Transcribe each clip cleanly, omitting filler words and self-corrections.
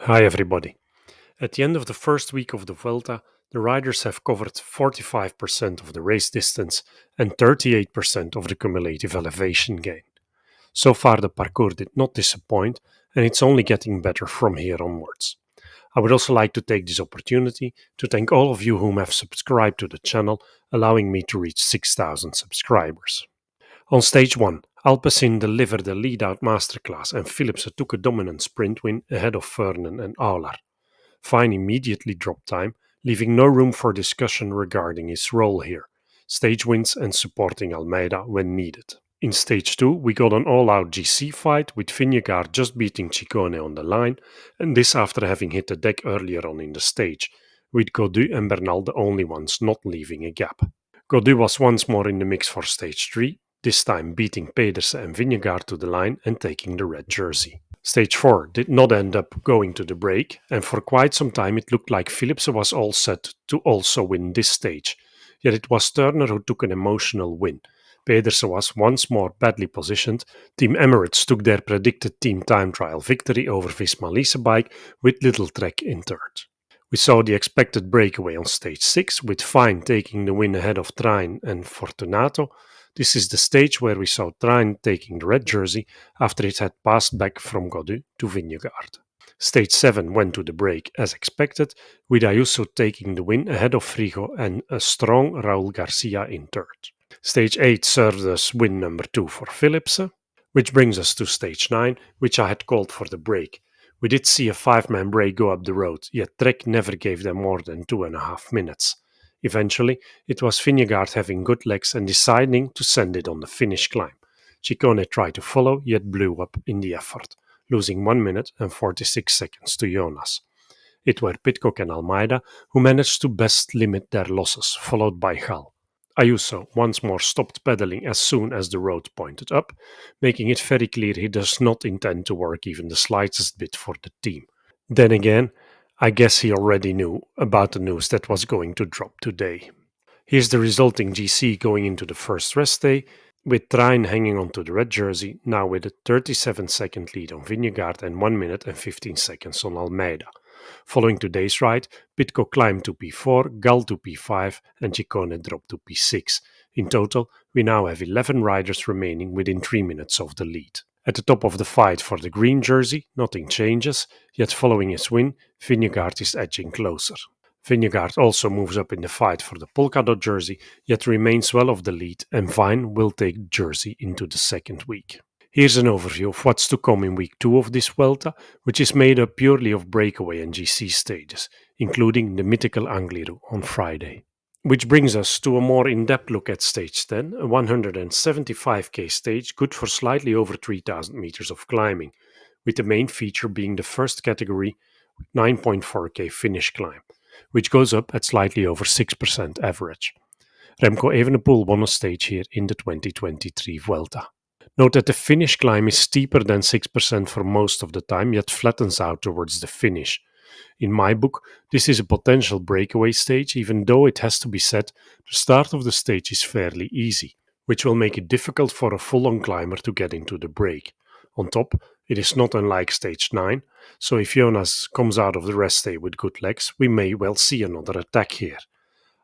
Hi everybody. At the end of the first week of the Vuelta, the riders have covered 45% of the race distance and 38% of the cumulative elevation gain. So far, the parcours did not disappoint, and it's only getting better from here onwards. I would also like to take this opportunity to thank all of you whom have subscribed to the channel, allowing me to reach 6,000 subscribers. On stage 1, Alpecin delivered a lead-out masterclass and Philipsen took a dominant sprint win ahead of Vernon and Aular. Fine immediately dropped time, leaving no room for discussion regarding his role here, stage wins and supporting Almeida when needed. In stage 2, we got an all-out GC fight with Vingegaard just beating Ciccone on the line, and this after having hit the deck earlier on in the stage, with Gaudu and Bernal the only ones not leaving a gap. Gaudu was once more in the mix for stage 3, this time beating Pedersen and Vingegaard to the line and taking the red jersey. Stage 4 did not end up going to the break, and for quite some time it looked like Philipsen was all set to also win this stage. Yet it was Turner who took an emotional win. Pedersen was once more badly positioned. Team Emirates took their predicted team time trial victory over Visma Leasebike with Little Trek in third. We saw the expected breakaway on stage 6 with Fine taking the win ahead of Train and Fortunato. This is the stage where we saw Train taking the red jersey after it had passed back from Gaudu to Vingegaard. Stage 7 went to the break as expected, with Ayuso taking the win ahead of Frigo and a strong Raul Garcia in third. Stage 8 served as win number 2 for Philipsen, which brings us to stage 9, which I had called for the break. We did see a 5-man break go up the road, yet Trek never gave them more than 2.5 minutes. Eventually, it was Vingegaard having good legs and deciding to send it on the finish climb. Ciccone tried to follow, yet blew up in the effort, losing 1 minute and 46 seconds to Jonas. It were Pidcock and Almeida who managed to best limit their losses, followed by Gal. Ayuso once more stopped pedaling as soon as the road pointed up, making it very clear he does not intend to work even the slightest bit for the team. Then again, I guess he already knew about the news that was going to drop today. Here's the resulting GC going into the first rest day, with Train hanging on to the red jersey, now with a 37-second lead on Vingegaard and 1 minute and 15 seconds on Almeida. Following today's ride, Pidcock climbed to P4, Gal to P5, and Ciccone dropped to P6. In total, we now have 11 riders remaining within 3 minutes of the lead. At the top of the fight for the green jersey, nothing changes, yet following his win, Vingegaard is edging closer. Vingegaard also moves up in the fight for the polka dot jersey, yet remains well off the lead, and Vine will take the jersey into the second week. Here's an overview of what's to come in week 2 of this Vuelta, which is made up purely of breakaway and GC stages, including the mythical Angliru on Friday. Which brings us to a more in-depth look at stage 10, a 175k stage good for slightly over 3000 meters of climbing, with the main feature being the first category 9.4k finish climb, which goes up at slightly over 6% average. Remco Evenepoel won a stage here in the 2023 Vuelta. Note that the finish climb is steeper than 6% for most of the time, yet flattens out towards the finish. In my book, this is a potential breakaway stage, even though it has to be said the start of the stage is fairly easy, which will make it difficult for a full-on climber to get into the break. On top, it is not unlike stage 9, so if Jonas comes out of the rest day with good legs, we may well see another attack here.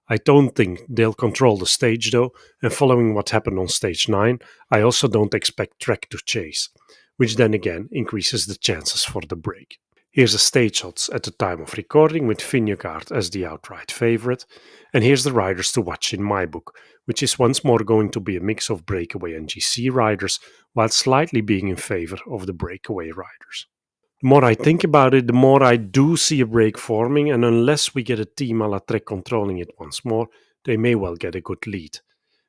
I don't think they'll control the stage though, and following what happened on stage 9, I also don't expect Trek to chase, which then again increases the chances for the break. Here's the stage odds at the time of recording with Vingegaard as the outright favourite, and here's the riders to watch in my book, which is once more going to be a mix of breakaway and GC riders, while slightly being in favour of the breakaway riders. The more I think about it, the more I do see a break forming, and unless we get a team a la Trek controlling it once more, they may well get a good lead.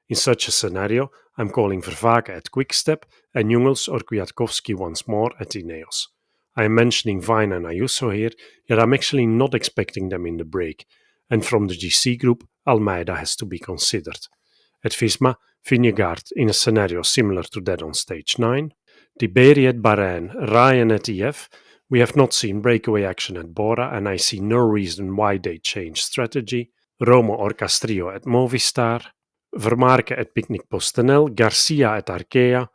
In such a scenario, I'm calling Vervaeke at Quickstep and Jungels or Kwiatkowski once more at Ineos. I am mentioning Vine and Ayuso here, yet I'm actually not expecting them in the break, and from the GC group, Almeida has to be considered. At Visma, Vingegaard in a scenario similar to that on stage 9, Tiberi at Bahrain, Ryan at EF. We have not seen breakaway action at Bora, and I see no reason why they change strategy. Romo or Castrillo at Movistar, Vermaarke at Picnic Postenel, Garcia at Arkea,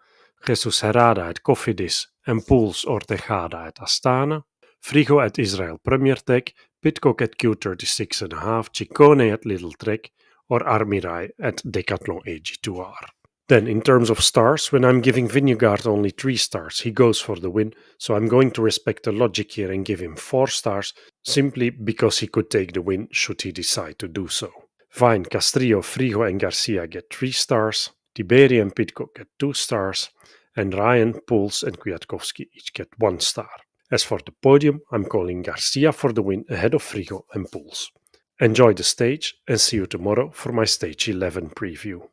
Jesus Herrada at Cofidis, and Pouls or Tejada at Astana. Frigo at Israel Premier Tech, Pitcock at Q36.5, Ciccone at Little Trek, or Armirai at Decathlon AG2R. Then, in terms of stars, when I'm giving Vingegaard only 3 stars, he goes for the win, so I'm going to respect the logic here and give him 4 stars, simply because he could take the win should he decide to do so. Vine, Castrillo, Frigo, and Garcia get 3 stars, Tiberi and Pitcock get 2 stars, and Ryan, Pouls, and Kwiatkowski each get 1 star. As for the podium, I'm calling Garcia for the win ahead of Frigo and Pouls. Enjoy the stage and see you tomorrow for my Stage 11 preview.